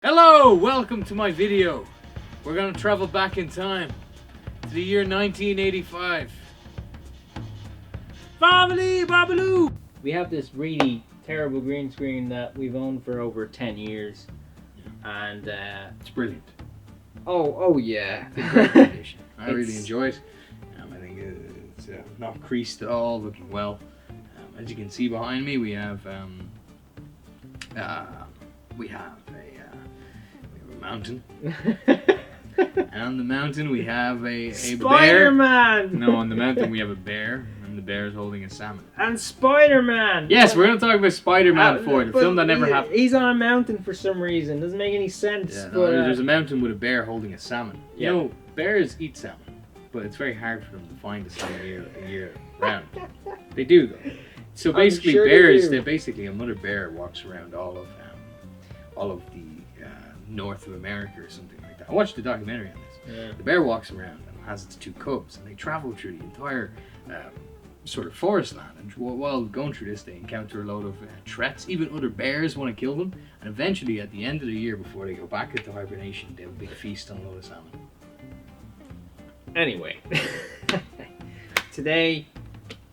Hello, welcome to my video. We're gonna travel back in time to the year 1985. Family Babaloo! We have this really terrible green screen that we've owned for over 10 years. And It's brilliant. oh yeah. It's in great condition. I really enjoy it. I think it's not creased at all, looking well. As you can see behind me, we have a mountain. And on the mountain we have a bear. Spider-Man! No, on the mountain we have a bear, and the bear is holding a salmon. And Spider-Man! Yes, we're going to talk about Spider-Man 4, the film that never happened. He's on a mountain for some reason. Doesn't make any sense. Yeah, but, there's a mountain with a bear holding a salmon. Yeah. You know, bears eat salmon, but it's very hard for them to find a salmon year round. They do though. So basically, sure bears. they do. They're basically a mother bear walks around all of the north of America or something like that. I watched a documentary on this. Yeah. The bear walks around and has its two cubs, and they travel through the entire sort of forest land. And while going through this, they encounter a load of threats. Even other bears want to kill them. And eventually, at the end of the year, before they go back into hibernation, they have a big feast on a load of salmon. Anyway, today,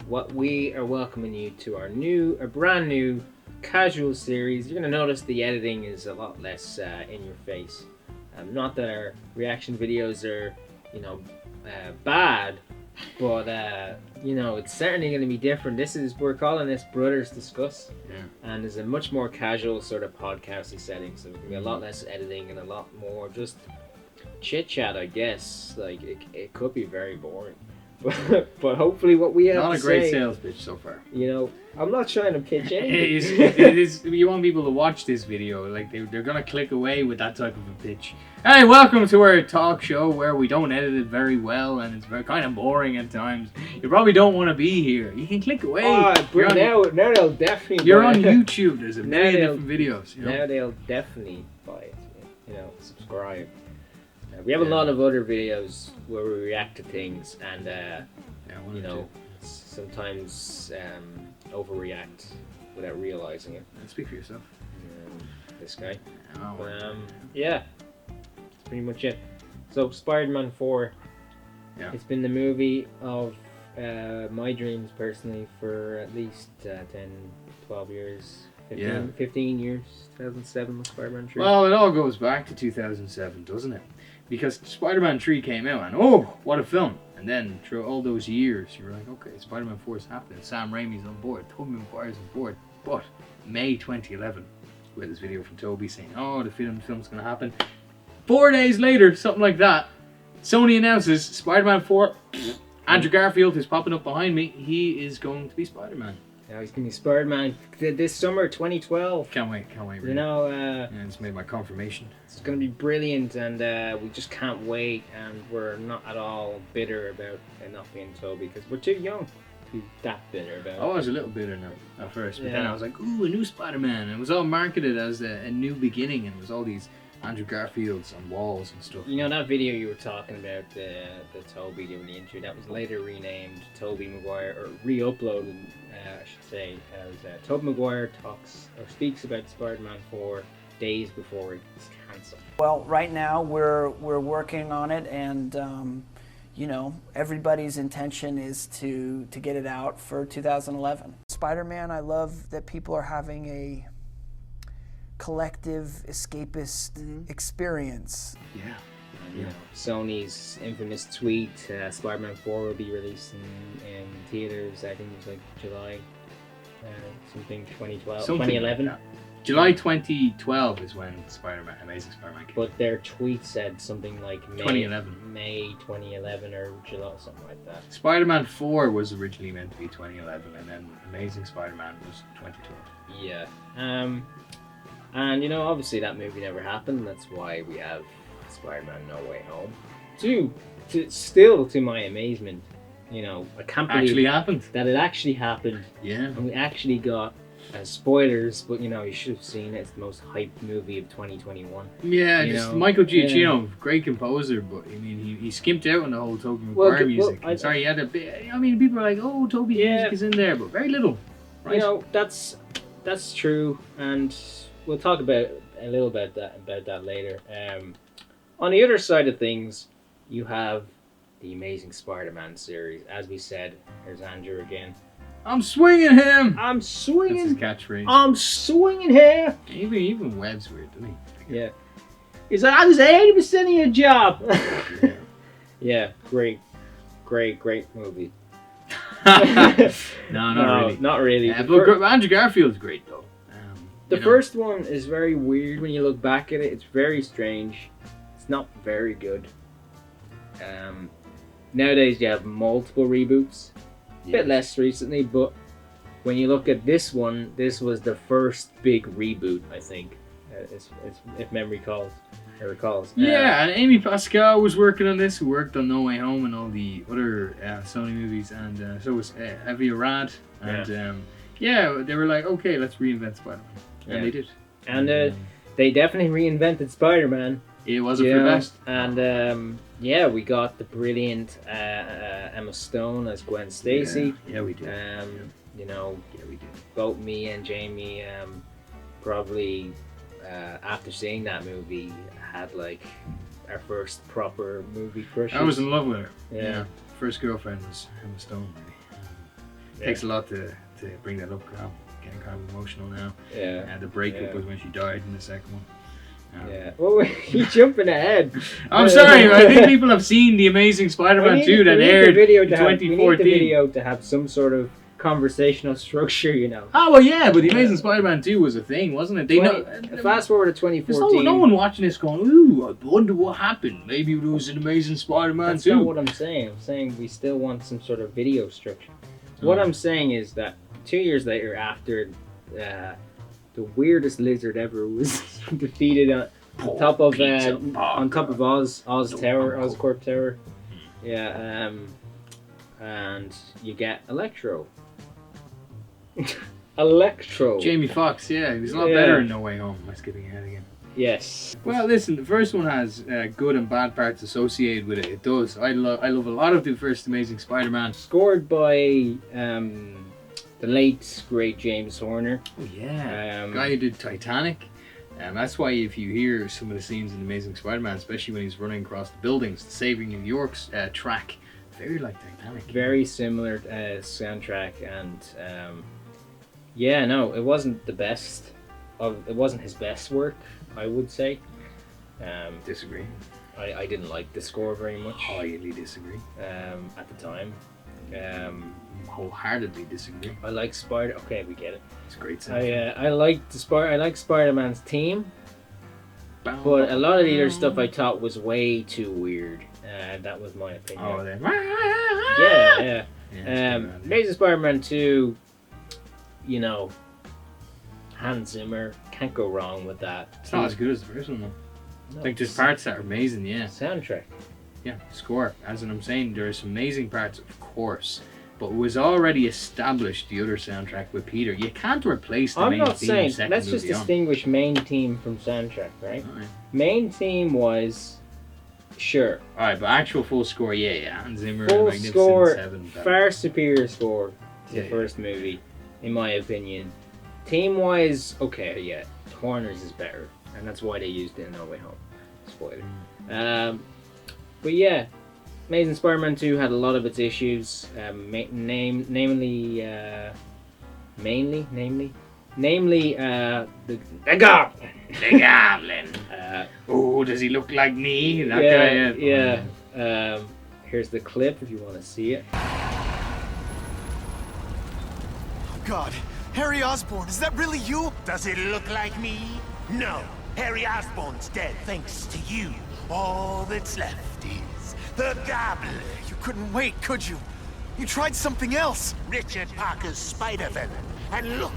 what we are welcoming you to a brand new casual series. You're going to notice the editing is a lot less in your face. Not that our reaction videos are, bad, but it's certainly going to be different. We're calling this Brothers Discuss, and it's a much more casual sort of podcasty setting. So there's going to be a lot less editing and a lot more just chit chat, I guess. Like it could be very boring. But hopefully what we have Not to a great say, sales pitch so far. I'm not trying to pitch anything. It is, you want people to watch this video, like they're gonna click away with that type of a pitch. Hey, welcome to our talk show where we don't edit it very well and it's very kind of boring at times. You probably don't want to be here. You can click away. Oh, but now they'll definitely You're buy on it. YouTube. There's a Now million different videos. Now they'll definitely buy it. Subscribe. We have a lot of other videos where we react to things and sometimes overreact without realizing it. Speak for yourself. This guy. Oh, Yeah, that's pretty much it. So Spider-Man 4. Yeah. It's been the movie of my dreams personally for at least 10, 12 years. 15 years. 2007 was Spider-Man 3. Well, it all goes back to 2007, doesn't it? Because Spider-Man 3 came out and oh, what a film. And then through all those years, you were like, okay, Spider-Man 4 is happening. Sam Raimi's on board. Tobey Maguire's on board. But May 2011, we had this video from Toby saying, oh, the film's going to happen. 4 days later, something like that, Sony announces Spider-Man 4. Andrew Garfield, who's popping up behind me, he is going to be Spider-Man. Now he's going to be Spider-Man this summer, 2012. Can't wait. Really. It's made my confirmation. It's going to be brilliant, and we just can't wait. And we're not at all bitter about it not being Toby because we're too young to be that bitter about it. I was a little bitter now at first, but then Yeah. I was like, ooh, a new Spider-Man. And it was all marketed as a new beginning, and it was all these Andrew Garfields on walls and stuff. That video you were talking about, the Toby doing the intro, that was later renamed Tobey Maguire, or re-uploaded, I should say, as Tobey Maguire speaks about Spider-Man 4 days before it's cancelled. Well, right now we're working on it, and everybody's intention is to get it out for 2011. Spider-Man, I love that people are having a collective escapist experience. Yeah. Sony's infamous tweet, Spider-Man 4 will be released in theaters, I think it was like July, 2012, 2011. Like July 2012 is when Amazing Spider-Man came. But their tweet said something like May 2011 or July, something like that. Spider-Man 4 was originally meant to be 2011, and then Amazing Spider-Man was 2012. Yeah. And obviously that movie never happened. That's why we have Spider-Man No Way Home. Still to my amazement, I can't believe that it actually happened. Yeah. And we actually got spoilers, but you should have seen it. It's the most hyped movie of 2021. Yeah, Michael Giacchino, great composer, but I mean he skimped out on the whole Tobey Maguire music. He had a bit. I mean, people are like, "Oh, Tobey music is in there," but very little. Right? That's true, and we'll talk about a little bit about that later. On the other side of things, you have the Amazing Spider-Man series. As we said, here's Andrew again. I'm swinging him. I'm That's his swinging. catchphrase. I'm swinging here. Even Webb's weird, doesn't he? Yeah. He's like, I was 80% of your job. Yeah. Yeah, great movie. No, not really. Not really. But Andrew Garfield's great though. The first one is very weird when you look back at it. It's very strange. It's not very good. Nowadays you have multiple reboots. A bit less recently, but when you look at this one, this was the first big reboot, I think. If memory recalls. Yeah, and Amy Pascal was working on this, who worked on No Way Home and all the other Sony movies, and so was Avi Arad. And they were like, okay, let's reinvent Spider-Man. And they did. And they definitely reinvented Spider-Man. It was for the best. And we got the brilliant Emma Stone as Gwen Stacy. Yeah, we did. You know, we did. Both me and Jamie probably after seeing that movie had like our first proper movie crush. I was in love with her. Yeah. First girlfriend was Emma Stone. Really. Takes a lot to bring that up. I'm getting kind of emotional now. Yeah. The breakup was when she died in the second one. Well, you're jumping ahead. I'm sorry, I think people have seen The Amazing Spider-Man 2 that aired in 2014. We need the video to have some sort of conversational structure, you know. Oh, well, yeah, but The Amazing Spider-Man 2 was a thing, wasn't it? Fast forward to 2014. There's no one watching this going, ooh, I wonder what happened. Maybe it was an Amazing Spider-Man 2. That's not what I'm saying. I'm saying we still want some sort of video structure. What I'm saying is that 2 years later, after the weirdest lizard ever was defeated on top of Oscorp Tower. Yeah, and you get Electro. Jamie Foxx, yeah, he was a lot better in No Way Home. Am I skipping ahead again? Yes. Well, listen, the first one has good and bad parts associated with it. It does. I love a lot of the first Amazing Spider-Man. Scored by the late great James Horner. Oh yeah, guy who did Titanic. That's why if you hear some of the scenes in Amazing Spider-Man, especially when he's running across the buildings, the Saving New York's track, very like Titanic. Very similar soundtrack, and it wasn't the best. It wasn't his best work, I would say. Disagree. I didn't like the score very much. Highly disagree. At the time. Wholeheartedly disagree. I like Spider. Okay, we get it. It's a great sound. I like Spider-Man's team, but a lot of the other stuff I thought was way too weird. That was my opinion. Oh, then. Yeah. Amazing Spider-Man 2. You know, Hans Zimmer, can't go wrong with that. It's not as good as the first one though. No, like there's parts that are amazing, yeah. Soundtrack. Yeah, score. As I'm saying, there's some amazing parts, of course. But it was already established, the other soundtrack with Peter. You can't replace the main theme. I'm not saying, let's just distinguish main theme from soundtrack, right? Alright. Main theme was, sure. Alright, but actual full score, yeah. Hans Zimmer, full Magnificent score, Seven. far superior score to the first movie, in my opinion. Team-wise, okay, yeah, Horner's is better. And that's why they used it in No Way Home. Spoiler. But yeah, Amazing Spider-Man 2 had a lot of its issues, namely the Goblin. The Goblin. Oh, does he look like me? That guy. Yeah. Here's the clip if you want to see it. Oh God, Harry Osborn, is that really you? Does it look like me? No, Harry Osborn's dead thanks to you. All that's left is the Goblin. You couldn't wait, could you? You tried something else. Richard Parker's Spider-Venom. And look,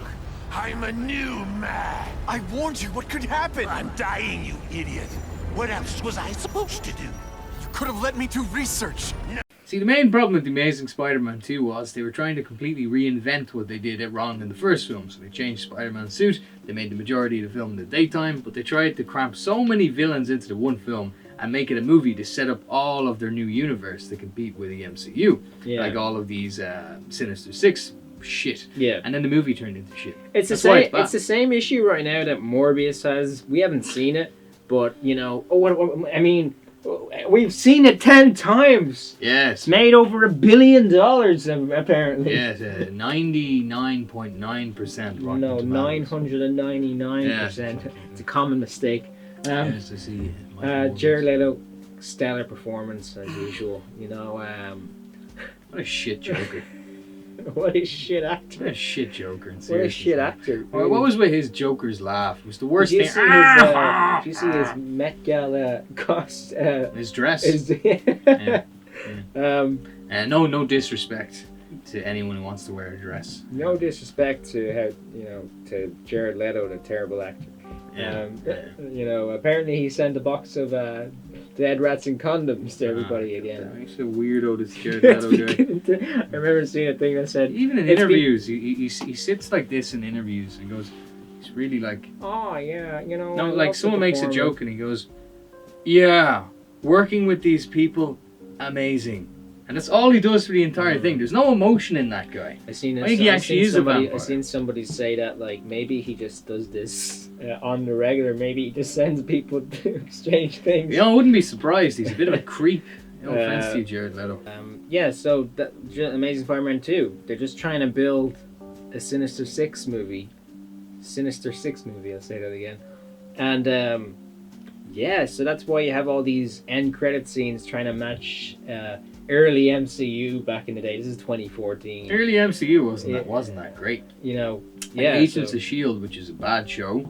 I'm a new man. I warned you, what could happen? I'm dying, you idiot. What else was I supposed to do? You could have let me do research. No. See, the main problem with The Amazing Spider-Man 2 was they were trying to completely reinvent what they did wrong in the first film. So they changed Spider-Man's suit, they made the majority of the film in the daytime, but they tried to cramp so many villains into the one film and make it a movie to set up all of their new universe to compete with the MCU. Yeah. Like all of these Sinister Six shit. Yeah. And then the movie turned into shit. It's the That's why same. It's the same issue right now that Morbius has. We haven't seen it, but you know, I mean, we've seen it 10 times. Yes. It's made over $1 billion apparently. Yes, 99.9%. No, 999%. It's a common mistake. Yes, I see. Jared Leto, stellar performance as usual. You know, What a shit Joker. what a shit actor. What a shit Joker. In What a seriousness, shit man. actor. What was with his Joker's laugh? It was the worst Did you thing. see did you see his Met Gala cost? His dress. Yeah. No disrespect to anyone who wants to wear a dress. No disrespect to how to Jared Leto, the terrible actor. You know, apparently he sent a box of dead rats and condoms to everybody again. He's a weirdo, this Jared Leto guy. I remember seeing a thing that said Even in interviews, he sits like this in interviews and goes, he's really like, oh yeah, you know. no, I like love someone the makes a performance. joke and he goes, yeah, working with these people, amazing. And that's all he does for the entire thing. There's no emotion in that guy. I seen I think he actually is a vampire. I seen somebody say that like maybe he just does this on the regular. Maybe he just sends people to do strange things. You know, I wouldn't be surprised. He's a bit of a creep. No offense to you, Jared Leto. Yeah, so that Amazing Spider-Man 2, they're just trying to build a Sinister Six movie, I'll say that again. And yeah, so that's why you have all these end credit scenes trying to match early MCU back in the day. This is 2014. Early MCU wasn't that great. You know, Yeah, yeah. Agents of S.H.I.E.L.D., which is a bad show.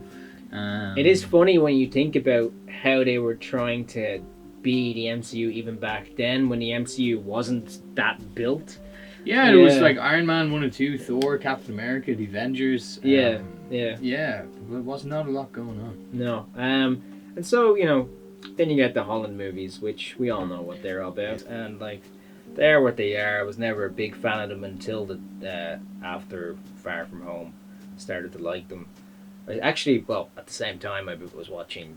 It is funny when you think about how they were trying to be the MCU even back then when the MCU wasn't that built. Yeah, there was like Iron Man 1 and 2, Thor, Captain America, the Avengers. Yeah. Yeah, there was not a lot going on. No. And so, you know, then you get the Holland movies, which we all know what they're about. And, like, they're what they are. I was never a big fan of them until after Far From Home. Started to like them. Actually, well, at the same time, I was watching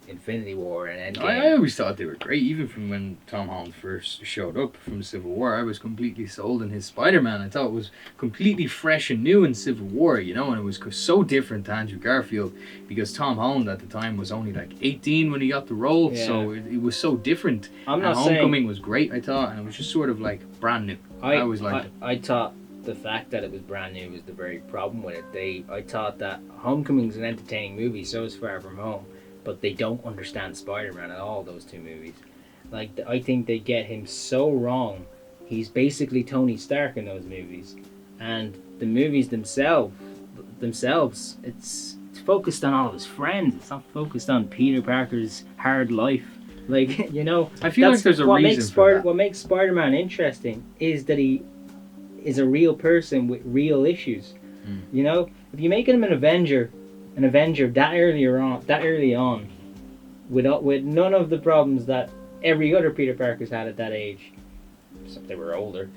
Infinity War and Endgame. I always thought they were great, even from when Tom Holland first showed up from Civil War. I was completely sold on his Spider-Man. I thought it was completely fresh and new in Civil War, you know, and it was so different to Andrew Garfield because Tom Holland at the time was only like 18 when he got the role, so it was so different. I'm not Homecoming was great, I thought, and it was just sort of like brand new. I always liked it. I thought the fact that it was brand new was the very problem with it. I thought that Homecoming's an entertaining movie, so is Far From Home. But they don't understand Spider-Man at all, those two movies. Like, I think they get him so wrong. He's basically Tony Stark in those movies. And the movies themselves, it's focused on all of his friends. It's not focused on Peter Parker's hard life. Like, you know, I feel like there's a reason for that. What makes Spider-Man interesting is that he is a real person with real issues. You know, if you make him an Avenger that early on, with none of the problems that every other Peter Parker's had at that age, except they were older,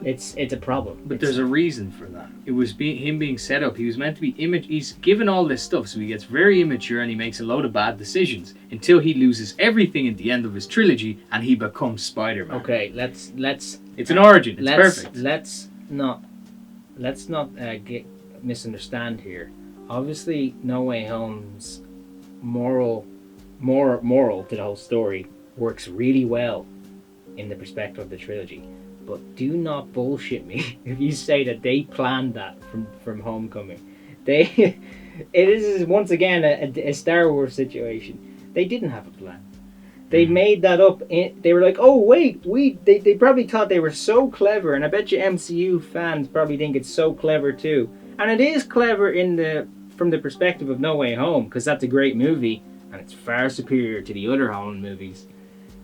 it's a problem. But there's a reason for that. It was him being set up. He was meant to be he's given all this stuff, so he gets very immature and he makes a load of bad decisions until he loses everything at the end of his trilogy and he becomes Spider-Man. Okay, let's. It's an origin. It's perfect. Let's not get misunderstand here. Obviously, No Way Home's moral to the whole story works really well in the perspective of the trilogy. But do not bullshit me if you say that they planned that from Homecoming. It is once again a Star Wars situation. They didn't have a plan. They made that up. They were like, oh wait, they probably thought they were so clever, and I bet you MCU fans probably think it's so clever too. And it is clever from the perspective of No Way Home, because that's a great movie, and it's far superior to the other Holland movies.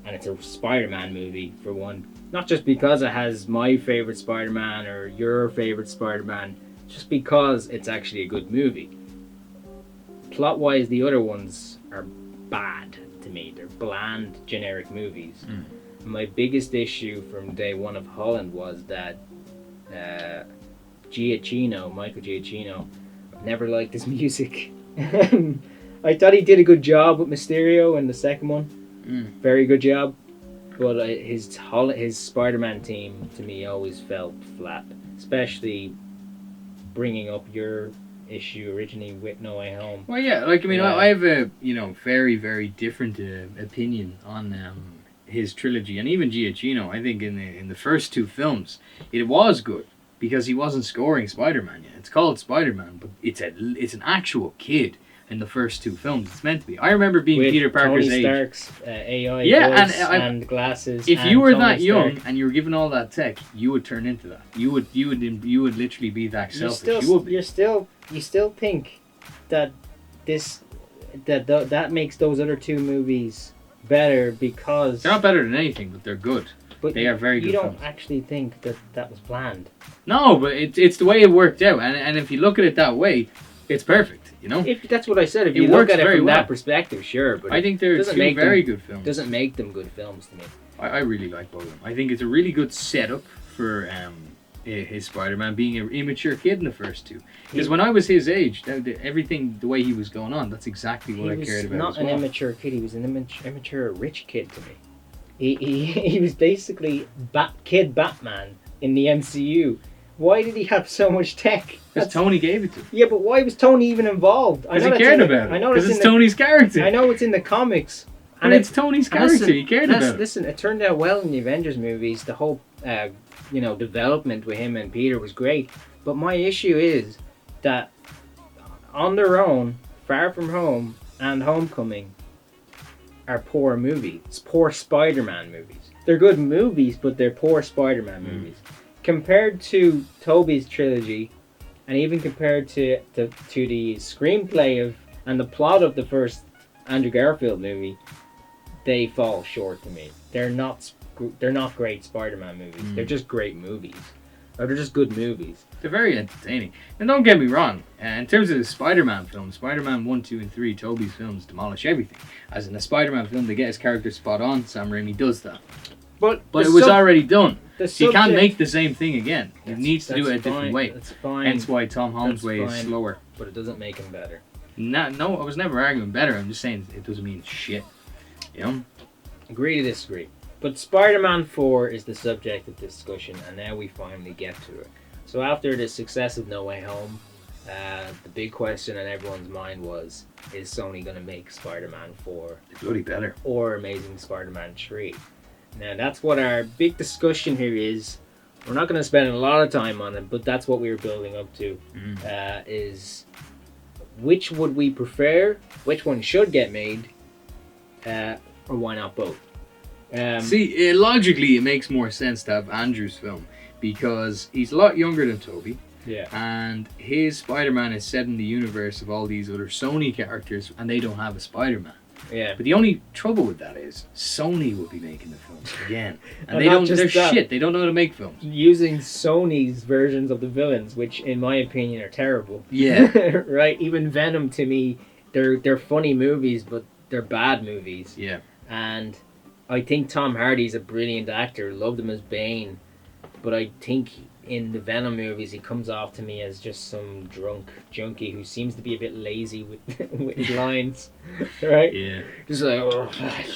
And it's a Spider-Man movie, for one. Not just because it has my favourite Spider-Man or your favourite Spider-Man, just because it's actually a good movie. Plot-wise, the other ones are bad to me. They're bland, generic movies. My biggest issue from day one of Holland was that Michael Giacchino, I've never liked his music. I thought he did a good job with Mysterio in the second one. Very good job. But his Spider-Man team, to me, always felt flat. Especially bringing up your issue originally with No Way Home. Well, yeah, like, I mean, Yeah. I have a, very, very different opinion on his trilogy, and even Giacchino. I think in the first two films, it was good, because he wasn't scoring Spider-Man yet. It's called Spider-Man, but it's an actual kid in the first two films. It's meant to be. I remember being With Peter Parker's Tony age. Stark's AI Yeah, voice and and glasses. If and you were Tony that young Stark. and you were given all that tech, you would turn into that. You would literally be that selfish. you still think that that makes those other two movies better because They're not better than anything, but they're good. but they are very you good don't films. actually think that was planned. No, but it's the way it worked out, and if you look at it that way, it's perfect. If that's what I said, if It you look works at it very from well. that perspective, sure, but I think they're doesn't two make very them- good films. doesn't make them good films to me. I really like both of them. I think it's a really good setup for his Spider-Man being an immature kid in the first two. Because when I was his age, everything, the way he was going on, that's exactly what I cared about Not as an well. immature kid. He was an immature rich kid to me. He was basically Kid Batman in the MCU. Why did he have so much tech? Because Tony gave it to him. Yeah, but why was Tony even involved? Because he cared about it. I know Because it's it's Tony's character. I know it's in the comics. And it's Tony's character. He cared about it. Listen, it turned out well in the Avengers movies. The whole, development with him and Peter was great. But my issue is that on their own, Far From Home and Homecoming are poor movies. It's poor Spider-Man movies. They're good movies, but they're poor Spider-Man movies. Compared to Tobey's trilogy, and even compared to the screenplay and the plot of the first Andrew Garfield movie, they fall short to me. They're not great Spider-Man movies. They're just great movies. Or they're just good movies. They're very entertaining. And don't get me wrong, in terms of the Spider-Man films, Spider-Man 1, 2, and 3, Tobey's films demolish everything. As in a Spider-Man film, they get his character spot on. Sam Raimi does that. But it was already done. So you can't make the same thing again. He needs to do it a different way. That's fine. Hence why Tom Holland's way is fine. slower. But it doesn't make him better. No, I was never arguing better. I'm just saying it doesn't mean shit. You know? Agree to disagree. But Spider-Man 4 is the subject of discussion, and now we finally get to it. So after the success of No Way Home, the big question in everyone's mind was, is Sony going to make Spider-Man 4 Bloody better. or Amazing Spider-Man 3? Now that's what our big discussion here is. We're not going to spend a lot of time on it, but that's what we were building up to. Is which would we prefer? Which one should get made? Or why not both? See, logically, it makes more sense to have Andrew's film because he's a lot younger than Tobey. Yeah. And his Spider-Man is set in the universe of all these other Sony characters, and they don't have a Spider-Man. Yeah. But the only trouble with that is Sony will be making the films again, and And they not don't. just They're that. shit. They don't know how to make films. Using Sony's versions of the villains, which in my opinion are terrible. Yeah. Right? Even Venom to me, they're funny movies, but they're bad movies. Yeah. And I think Tom Hardy's a brilliant actor. Loved him as Bane, but I think in the Venom movies he comes off to me as just some drunk junkie who seems to be a bit lazy with his lines, right? Yeah. Just like, oh.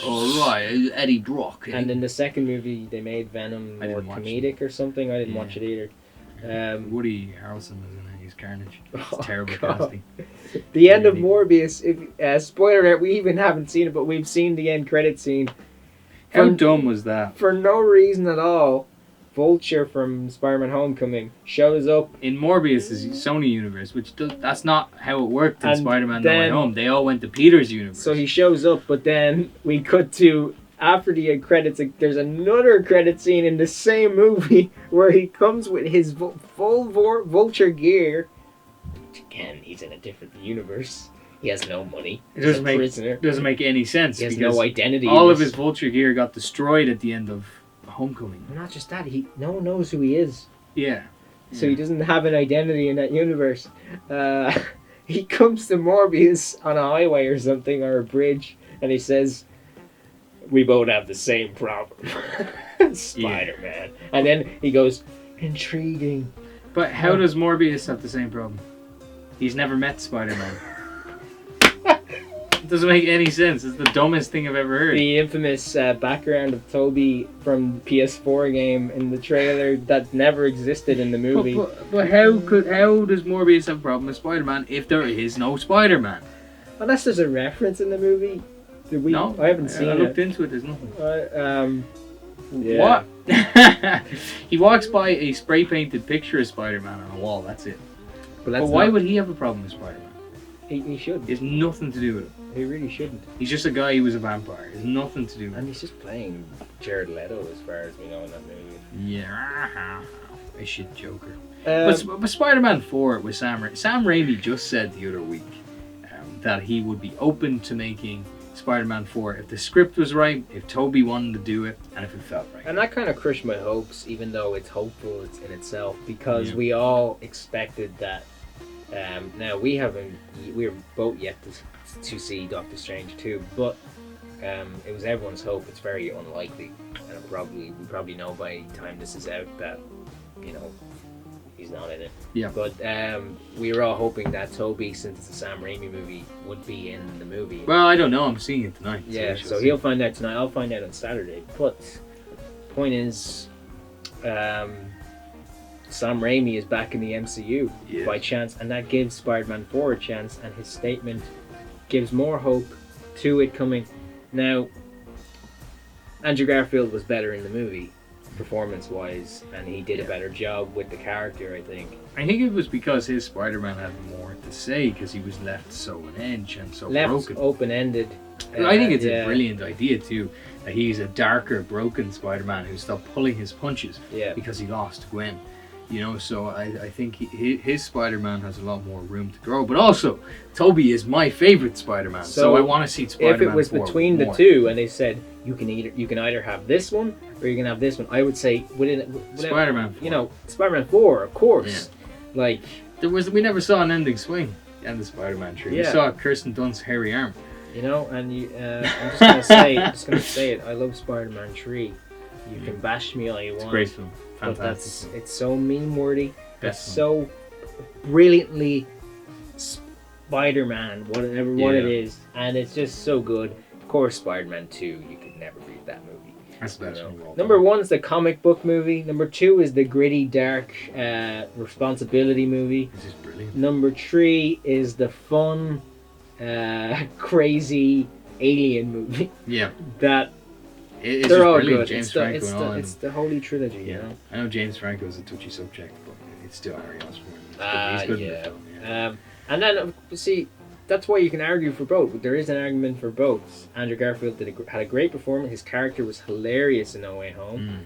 All right, Eddie Brock. And in the second movie they made Venom I more didn't watch comedic or something. I didn't Yeah. watch it either. Woody Harrelson was in it. He's Carnage. It's Oh, terrible God. casting. The end of Really? Morbius. Spoiler alert, we even haven't seen it, but we've seen the end credit scene. How For- dumb was that? For no reason at all, Vulture from Spider-Man Homecoming shows up. In Morbius is Sony universe, that's not how it worked in And Spider-Man No Way then- Home. They all went to Peter's universe. So he shows up, but then we cut to after the end credits. There's another credit scene in the same movie where he comes with his full Vulture gear. Again, he's in a different universe. He has no money. It He's a prisoner. doesn't make any sense. He has because no identity. all in of this. his Vulture gear got destroyed at the end of Homecoming. Not just that, no one knows who he is. Yeah. So he doesn't have an identity in that universe. He comes to Morbius on a highway or something, or a bridge, and he says, "We both have the same problem." Spider-Man. And then he goes, "Intriguing." But how does Morbius have the same problem? He's never met Spider-Man. It doesn't make any sense. It's the dumbest thing I've ever heard. The infamous background of Toby from the PS4 game in the trailer that never existed in the movie. But how does Morbius have a problem with Spider-Man if there is no Spider-Man? Unless there's a reference in the movie. No, I haven't seen I it. looked into it. There's nothing. Yeah. What? He walks by a spray painted picture of Spider-Man on a wall. That's it. But why would he have a problem with Spider-Man? He shouldn't. It has nothing to do with it. He really shouldn't. He's just a guy who was a vampire. It has nothing to do with it. And he's just playing Jared Leto, as far as we know in that movie. Yeah, a shit Joker. But But Spider-Man 4 with Sam Raimi just said the other week that he would be open to making Spider-Man 4 if the script was right, if Toby wanted to do it, and if it felt right. And that kind of crushed my hopes, even though it's hopeful in itself, because we all expected that. Now we're both yet to see Doctor Strange 2, but it was everyone's hope. It's very unlikely, and we probably know by the time this is out that he's not in it. Yeah. But we were all hoping that Toby, since it's a Sam Raimi movie, would be in the movie. Well, I don't know. I'm seeing it tonight. Yeah, so he'll find out tonight. I'll find out on Saturday. But the point is, Sam Raimi is back in the MCU by chance, and that gives Spider-Man 4 a chance, and his statement gives more hope to it coming. Now, Andrew Garfield was better in the movie, performance-wise, and he did a better job with the character, I think. I think it was because his Spider-Man had more to say, because he was left so on edge and so broken. Open-ended. I think it's a brilliant idea too, that he's a darker, broken Spider-Man who stopped pulling his punches because he lost Gwen. So I think his Spider-Man has a lot more room to grow. But also, Toby is my favorite Spider-Man, so I want to see Spider-Man 4 if it was between the two, and they said you can either have this one or you can have this one, I would say Spider-Man 4. Spider-Man 4, of course. Yeah. We never saw an ending swing in the Spider-Man tree. We saw Kirsten Dunst's hairy arm. And I'm just gonna say it. I love Spider-Man 3. You can bash me all you want. It's a great film. Fantastic. But it's so meme-worthy. It's so brilliantly Spider-Man, whatever it is, and it's just so good. Of course, Spider-Man 2, you could never beat that movie. That's the best one. Number 1 is the comic book movie. Number 2 is the gritty, dark responsibility movie. This is brilliant. Number 3 is the fun, crazy alien movie. Yeah. They're just all brilliant. good. James Franco It's the holy trilogy. Yeah. I know James Franco is a touchy subject, but it's still Harry Osborn. He's good in the film. And then, see, that's why you can argue for both. There is an argument for both. Andrew Garfield had a great performance. His character was hilarious in No Way Home.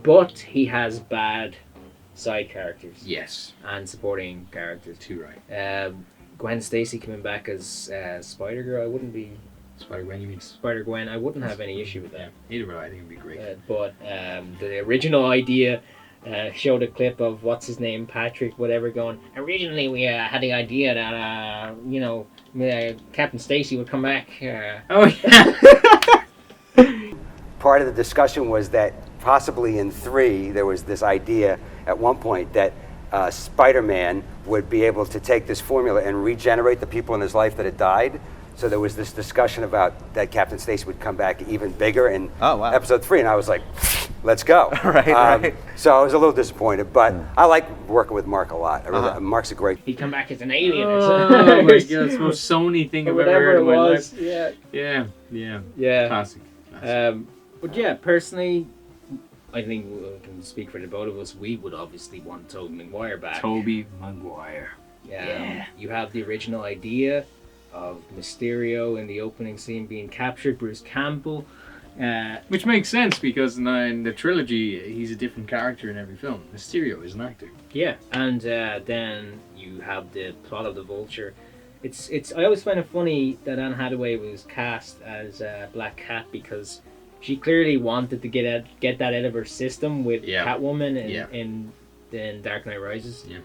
But he has bad side characters. Yes. And supporting characters. Too right. Gwen Stacy coming back as Spider-Girl, I wouldn't be... Spider-Gwen, you mean? Spider-Gwen, I wouldn't have any issue with that. Either way, I think it'd be great. But the original idea showed a clip of what's his name, Patrick, whatever, going. Originally, we had the idea that Captain Stacy would come back. Oh yeah. Part of the discussion was that possibly in 3 there was this idea at one point that Spider-Man would be able to take this formula and regenerate the people in his life that had died. So there was this discussion about that Captain Stacy would come back even bigger in episode 3, and I was like, let's go. Right. So I was a little disappointed, but I like working with Mark a lot. Mark's a great... He'd come back as an alien. Oh my god, it's the most Sony thing I've ever heard in my life. Yeah. Classic. But yeah, personally, I think we can speak for the both of us. We would obviously want Tobey Maguire back. Tobey Maguire. Yeah. You have the original idea of Mysterio in the opening scene being captured, Bruce Campbell. Which makes sense because in the trilogy, he's a different character in every film. Mysterio is an actor. Yeah, and then you have the plot of the Vulture. I always find it funny that Anne Hathaway was cast as Black Cat because she clearly wanted to get that out of her system with Catwoman in Dark Knight Rises. Yeah.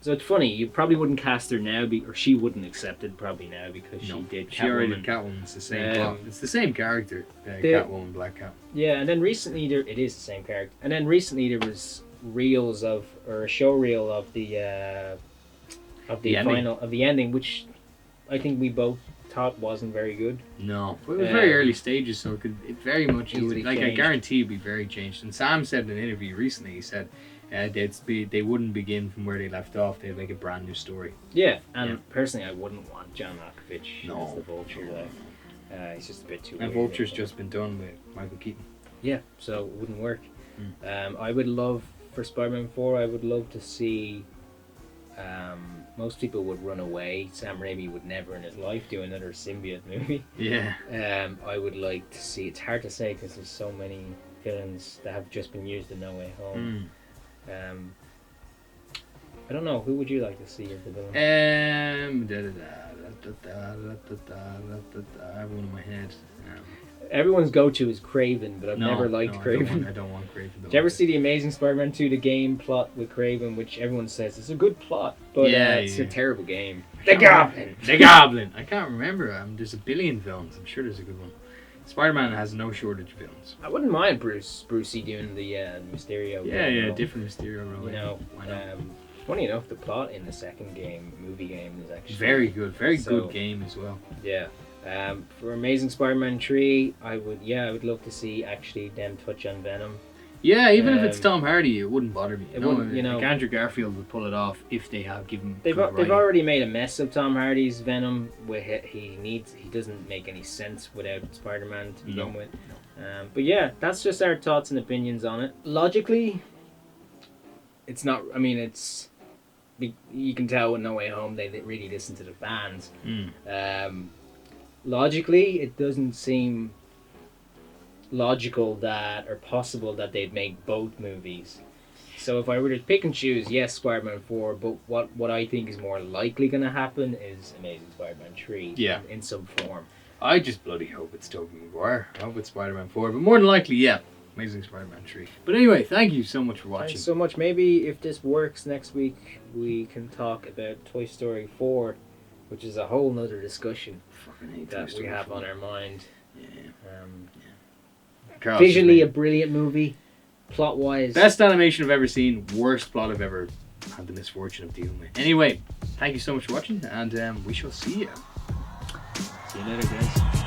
So it's funny, you probably wouldn't cast her now, or she wouldn't accept it probably now because she did Catwoman. She already did Catwoman. It's the same plot. It's the same character, Catwoman, Black Cat. Yeah, and then recently it is the same character. And then recently there was a show reel of the of the ending, which I think we both thought wasn't very good. No, but it was very early stages, so it very much It would've like I changed. guarantee it'd be very changed. And Sam said in an interview recently, he said they wouldn't begin from where they left off. They'd make a brand new story. Yeah, and personally, I wouldn't want John Malkovich No. as the Vulture. He's just a bit too. And weird. Vulture's just been done with Michael Keaton. Yeah, so it wouldn't work. I would love for Spider-Man 4. I would love to see. Most people would run away. Sam Raimi would never in his life do another symbiote movie. Yeah. I would like to see. It's hard to say because there's so many villains that have just been used in No Way Home. I don't know. Who would you like to see as the villain? I have one in my head. Everyone's go-to is Kraven, but I've never liked I Kraven. don't want Kraven. Did you ever see the Amazing Spider-Man 2, the game plot with Kraven, which everyone says is a good plot, but it's a terrible game. The Goblin! The Goblin! I can't remember. There's a billion villains. I'm sure there's a good one. Spider-Man has no shortage of villains. I wouldn't mind Brucey doing the Mysterio. Yeah, different Mysterio role. You know, why not? funny enough, the plot in the second movie game, is actually Very good. Very good game as well. Yeah. For Amazing Spider-Man 3, I would love to see actually them touch on Venom. Yeah, even if it's Tom Hardy, it wouldn't bother me. It wouldn't, you know. Like Andrew Garfield would pull it off if they have given. They've already made a mess of Tom Hardy's Venom. Where he doesn't make any sense without Spider-Man to begin with. But yeah, that's just our thoughts and opinions on it. Logically, it's not. I mean, you can tell with No Way Home they really listen to the fans. Logically, it doesn't seem logical or possible that they'd make both movies. So if I were to pick and choose, yes, Spider-Man 4, but what I think is more likely going to happen is Amazing Spider-Man 3 in some form. I just bloody hope it's Tobey Maguire. I hope it's Spider-Man 4, but more than likely, yeah, Amazing Spider-Man 3. But anyway, thank you so much for watching. Thanks so much. Maybe if this works next week, we can talk about Toy Story 4, which is a whole nother discussion that we have on our mind. Visually a brilliant movie, plot wise. Best animation I've ever seen, worst plot I've ever had the misfortune of dealing with. Anyway, thank you so much for watching, and we shall see you. See you later, guys.